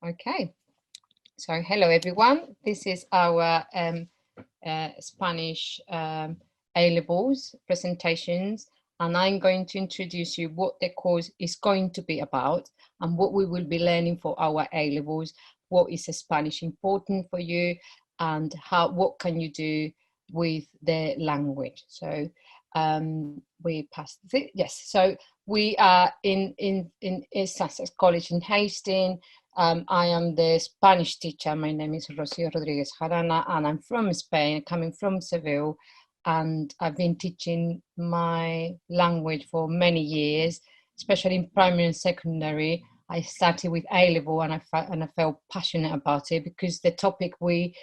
Okay, so hello everyone. This is our Spanish A-levels presentations, and I'm going to introduce you what the course is going to be about and what we will be learning for our A-levels. What is Spanish important for you, and what can you do with the language? So we passed it. Yes, so we are in Sussex College in Hastings. I am the Spanish teacher. My name is Rocío Rodríguez Jarana, and I'm from Spain, coming from Seville, and I've been teaching my language for many years, especially in primary and secondary. I started with A-level, and I felt passionate about it because the topic we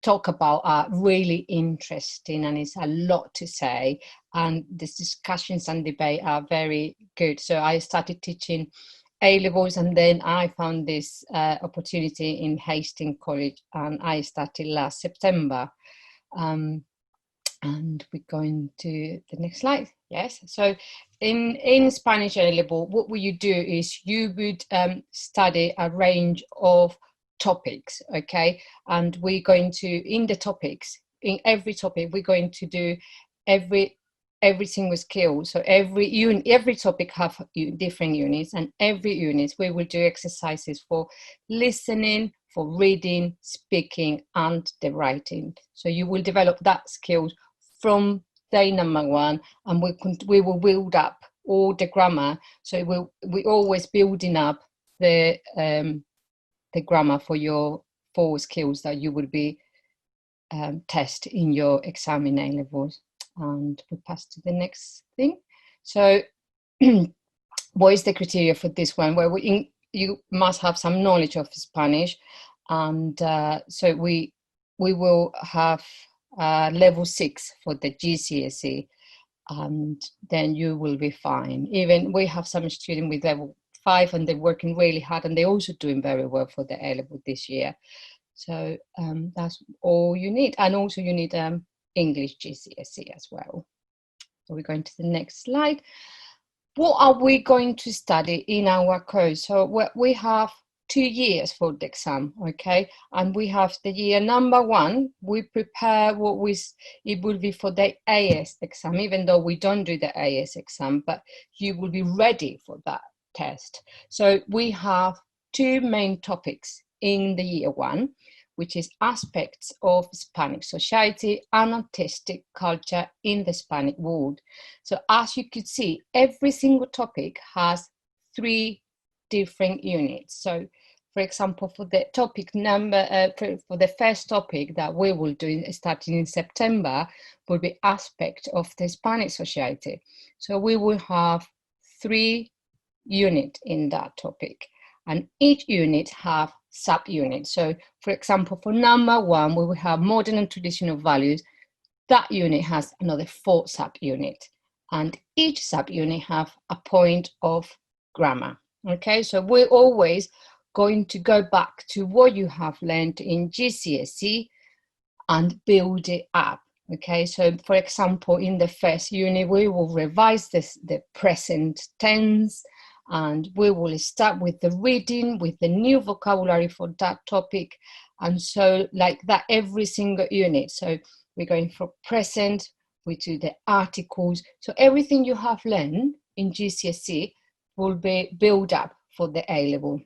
talk about are really interesting, and it's a lot to say, and the discussions and debate are very good. So I started teaching A-levels, and then I found this opportunity in Hastings College, and I started last September. And we're going to the next slide. Yes, so in Spanish A-level, what would you do is you would study a range of topics, okay? And we're going to, in the topics, in every topic, we're going to do every single skill. So every topic have different units, and every unit we will do exercises for listening, for reading, speaking, and the writing. So you will develop that skills from day number one, and we will build up all the grammar. So we're always building up the grammar for your 4 skills that you will be test in your exam in A-levels. And we pass to the next thing. So what is the criteria for this one? Well, you must have some knowledge of Spanish, and so we will have level 6 for the GCSE, and then you will be fine. Even we have some students with level 5, and they're working really hard, and they're also doing very well for the A-level this year. So that's all you need. And also you need English GCSE as well. So we're going to the next slide. What are we going to study in our course? So we have 2 years for the exam, okay? And we have the year number 1, we prepare it will be for the AS exam, even though we don't do the AS exam, but you will be ready for that test. So we have 2 main topics in the year 1, which is aspects of Spanish society and artistic culture in the Spanish world. So as you could see, every single topic has 3 different units. So for example, for the topic for the first topic that we will do starting in September will be aspect of the Spanish society. So we will have 3 units in that topic, and each unit have subunits. So for example, for number 1, we will have modern and traditional values. That unit has another 4 subunits, and each subunit have a point of grammar. Okay, so we're always going to go back to what you have learned in GCSE and build it up. Okay, so for example, in the first unit, we will revise the present tense, and we will start with the reading, with the new vocabulary for that topic. And so like that, every single unit. So we're going for present, we do the articles. So everything you have learned in GCSE will be built up for the A-level.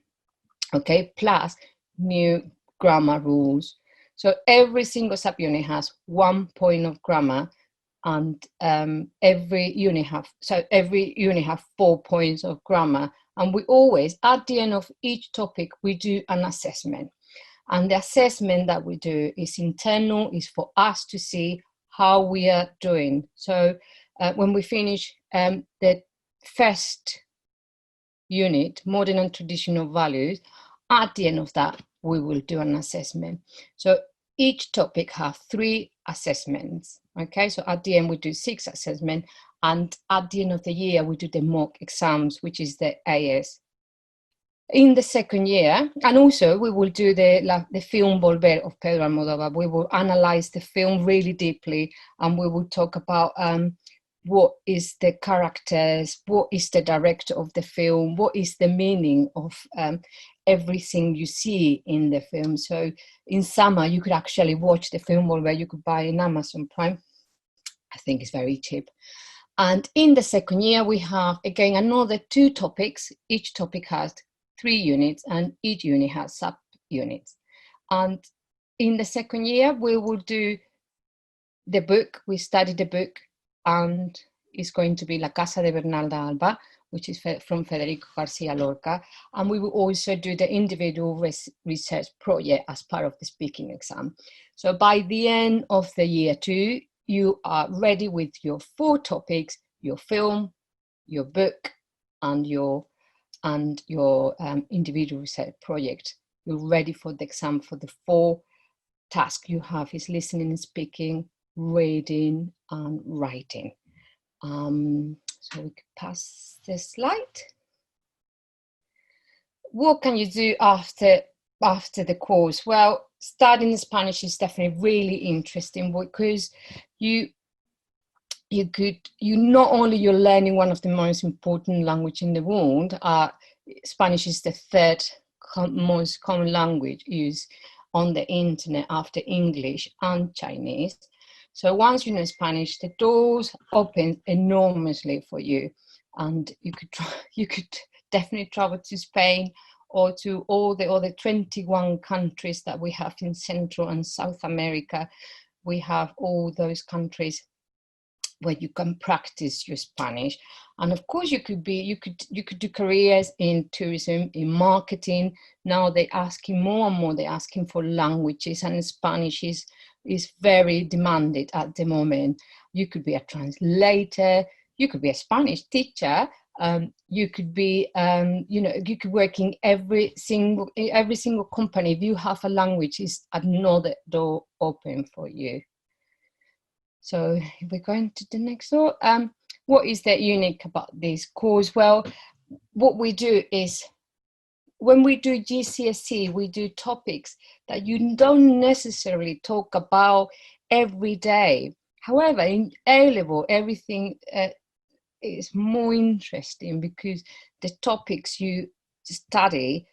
Okay, plus new grammar rules. So every single subunit has 1 point of grammar, and every unit have 4 points of grammar. And we always, at the end of each topic, we do an assessment. And the assessment that we do is internal, is for us to see how we are doing. So when we finish the first unit, modern and traditional values, at the end of that, we will do an assessment. So each topic have 3 assessments. Okay, so at the end, we do 6 assessments. And at the end of the year, we do the mock exams, which is the AS. In the second year, and also we will do the film Volver of Pedro Almodóvar. We will analyze the film really deeply, and we will talk about what is the characters, what is the director of the film, what is the meaning of everything you see in the film. So in summer, you could actually watch the film, or where you could buy in Amazon Prime. I think it's very cheap. And in the second year, we have, again, another 2 topics. Each topic has 3 units, and each unit has sub-units. And in the second year, we will do the book. We study the book, and it's going to be La Casa de Bernarda Alba, which is from Federico Garcia Lorca. And we will also do the individual research project as part of the speaking exam. So by the end of the year 2, you are ready with your 4 topics, your film, your book, and your individual research project. You're ready for the exam. For the 4 tasks you have is listening, speaking, reading, and writing. So we could pass the slide. What can you do after the course? Well, studying Spanish is definitely really interesting, because you not only you're learning one of the most important language in the world. Spanish is the 3rd most common language used on the internet after English and Chinese. So once you know Spanish, the doors open enormously for you, and you could definitely travel to Spain, or to all the other 21 countries that we have in Central and South America. We have all those countries where you can practice your Spanish. And of course, you could do careers in tourism, in marketing. Now they're asking more and more, they're asking for languages, and Spanish is very demanded at the moment. You could be a translator, you could be a Spanish teacher, you could be, you could work in every single company. If you have a language, is another door open for you. So if we're going to the next door, what is that unique about this course? Well, what we do is, when we do GCSE, we do topics that you don't necessarily talk about every day. However, in A-level, everything is more interesting, because the topics you study,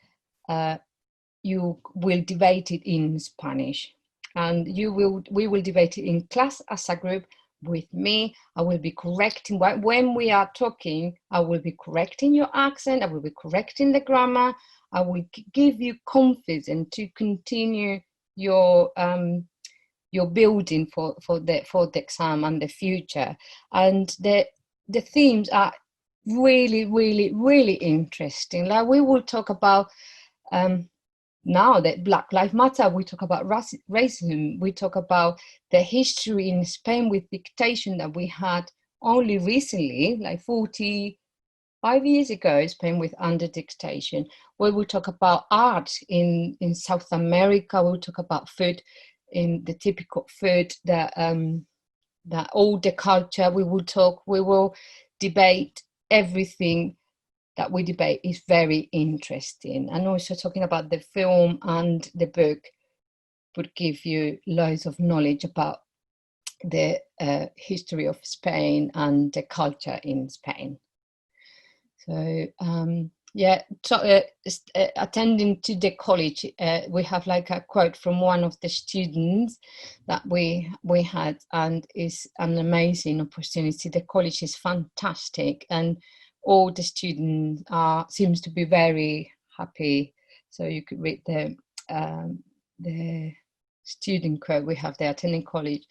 you will debate it in Spanish. And we will debate it in class as a group with me. I will be correcting, when we are talking, I will be correcting your accent, I will be correcting the grammar, I will give you confidence to continue your building for the exam and the future. And the themes are really, really, really interesting. Like, we will talk about now that Black Lives Matter, we talk about racism, we talk about the history in Spain with dictation that we had only recently, like 45 years ago, Spain with under dictation. We will talk about art in South America. We'll talk about food, in the typical food, that all the culture. We will debate everything that we debate is very interesting. And also talking about the film and the book would give you loads of knowledge about the history of Spain and the culture in Spain. So attending to the college, we have like a quote from one of the students that we had, and it's an amazing opportunity. The college is fantastic, and all the students seems to be very happy. So you could read the student quote we have there. Attending college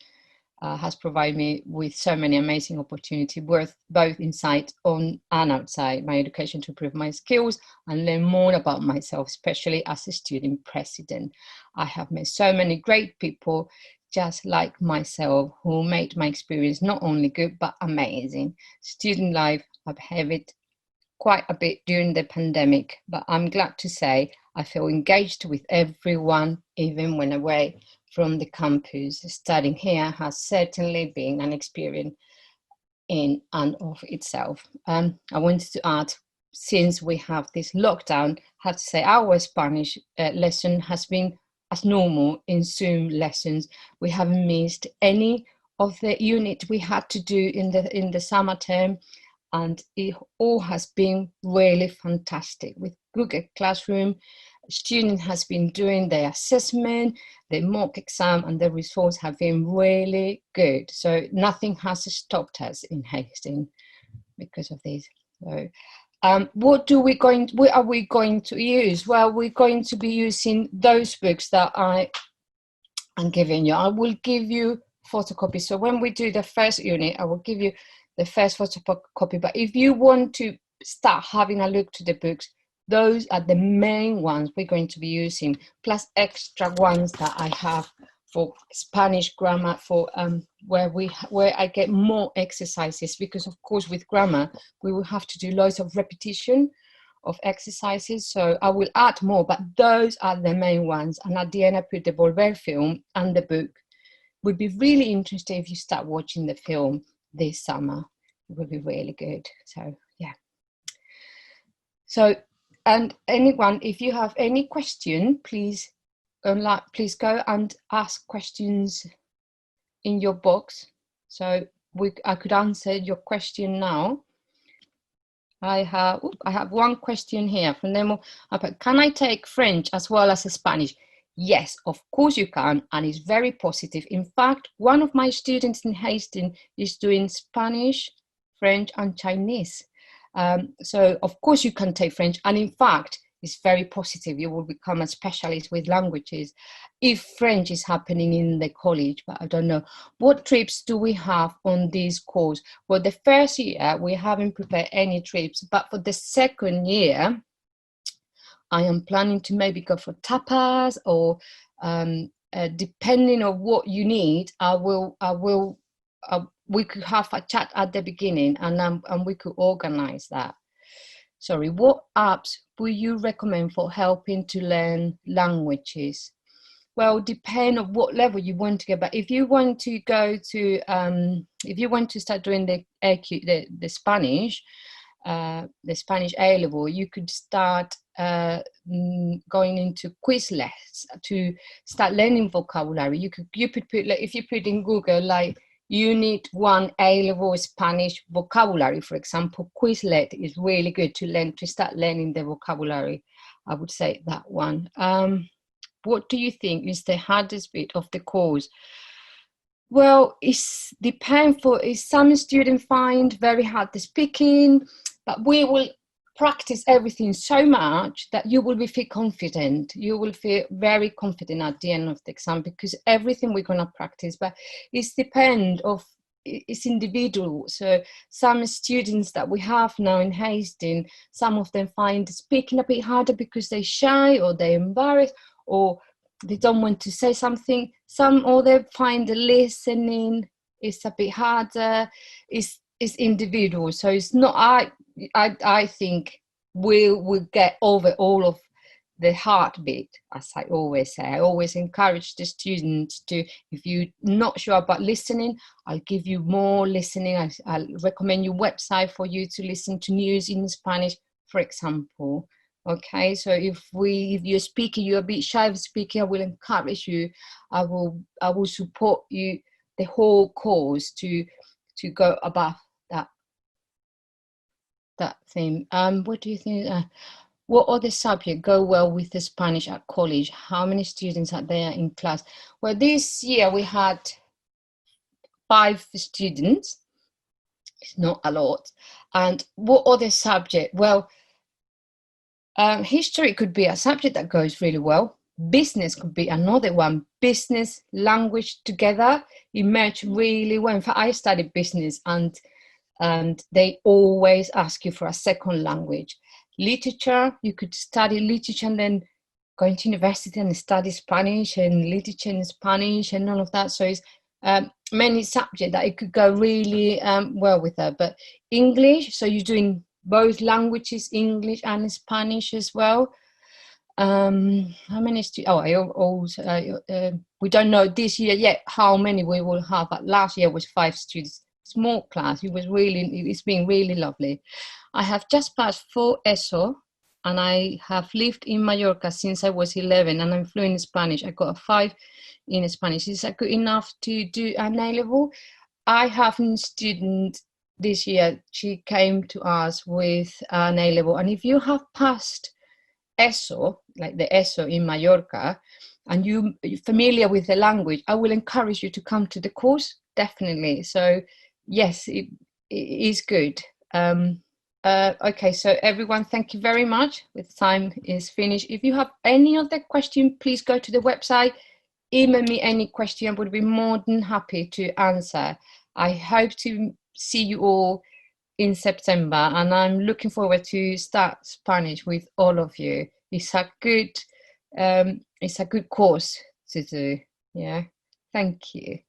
has provided me with so many amazing opportunities, both inside on and outside my education, to improve my skills and learn more about myself, especially as a student president. I have met so many great people just like myself, who made my experience not only good but amazing. Student life, I've had it quite a bit during the pandemic, but I'm glad to say I feel engaged with everyone, even when away from the campus. Studying here has certainly been an experience in and of itself. I wanted to add, since we have this lockdown, I have to say our Spanish lesson has been as normal in Zoom lessons. We haven't missed any of the unit we had to do in the summer term, and it all has been really fantastic. With Google Classroom, student has been doing their assessment, the mock exam, and the results have been really good. So nothing has stopped us in Hastings because of this. So what are we going to use? Well, we're going to be using those books that I'm giving you. I will give you photocopies. So when we do the first unit, I will give you the first photocopy. But if you want to start having a look to the books, those are the main ones we're going to be using, plus extra ones that I have for Spanish grammar, for where I get more exercises, because of course with grammar we will have to do loads of repetition of exercises, so I will add more, but those are the main ones. And at the end I put the Volver film and the book. Would be really interested if you start watching the film this summer. It would be really good. So yeah. So, and anyone, if you have any question, please go and ask questions in your box. So I could answer your question now. I have one question here from Nemo. Can I take French as well as Spanish? Yes, of course you can, and it's very positive. In fact, one of my students in Hastings is doing Spanish, French, and Chinese. So of course you can take French, and in fact, it's very positive. You will become a specialist with languages if French is happening in the college, but I don't know. What trips do we have on this course? Well, the first year, we haven't prepared any trips, but for the second year, I am planning to maybe go for tapas, or depending on what you need, we could have a chat at the beginning, and we could organize that. Sorry, what apps would you recommend for helping to learn languages? Well, depend on what level you want to get. But if you want to go to, if you want to start doing the Spanish A level, you could start going into Quizlets to start learning vocabulary. You could put, like, if you put in Google like Unit 1 A-level Spanish vocabulary, for example, Quizlet is really good to start learning the vocabulary. I would say that one. What do you think is the hardest bit of the course? Well, it's depends for some students find very hard the speaking, but we will practice everything so much that you will feel confident. You will feel very confident at the end of the exam, because everything we're going to practice, but it's individual. So some students that we have now in Hastings, some of them find speaking a bit harder because they're shy, or they're embarrassed, or they don't want to say something. Some other find the listening is a bit harder. It's individual. So it's not, I think we'll get over all of the heartbeat, as I always say. I always encourage the students to, if you're not sure about listening, I'll give you more listening. I'll recommend you website for you to listen to news in Spanish, for example. Okay, so if you're speaking, you're a bit shy of speaking, I will encourage you. I will support you the whole course to go above that thing. What do you think? What other subjects go well with the Spanish at college? How many students are there in class? Well, this year we had 5 students. It's not a lot. And what other subject? Well, history could be a subject that goes really well. Business could be another one. Business, language together emerge really well. In fact, I studied business, and they always ask you for a second language. Literature, you could study literature and then go into university and study Spanish and literature in Spanish and all of that. So it's many subjects that it could go really well with that. But English, so you're doing both languages, English and Spanish as well. How many students? We don't know this year yet how many we will have, but last year was 5 students. Small class. It's been really lovely. I have just passed 4 ESO and I have lived in Mallorca since I was 11, and I'm fluent in Spanish. I got a 5 in Spanish. Is that good enough to do an A-level? I have a student this year. She came to us with an A-level, and if you have passed ESO, like the ESO in Mallorca, and you're familiar with the language, I will encourage you to come to the course, definitely. So yes, it is good. Okay, so everyone, thank you very much. The time is finished. If you have any other question, please go to the website, email me any question. I would be more than happy to answer. I hope to see you all in September, and I'm looking forward to start Spanish with all of you. It's a good course to do. Yeah, thank you.